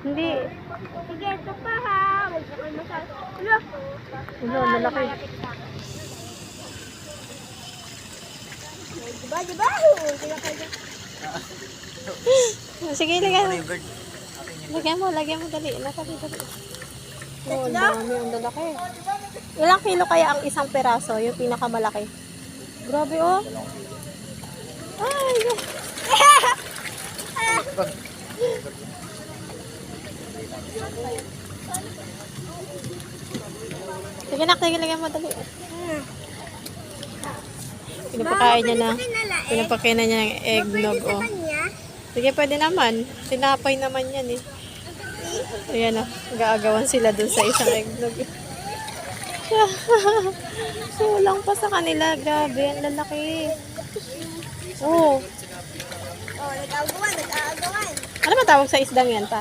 Hindi. Sige, ito pa ha. Huwag na kayo masyado. Ulo. Ulo, malaki. Diba? Sige kayo. Sige, lagyan mo. Lagyan mo, dali. Dali. Oh, ang dami, ang lalaki. Ilang kilo kaya ang isang peraso, yung pinakamalaki? Grabe, oh. Ay, no. Sige nak, lagyan mo, dali. Pinapakain niya na. Pinapakain na niya ng eggnog, oh. Sige, pwede naman. Tinapay naman yan, eh. Ayan, oh. Gaagawan sila dun sa isang eggnog. Kulang pa sa kanila. Grabe, ang lalaki. Oh. Oh, nag-aagawan. Ano ba tawag sa isdang yan, pa?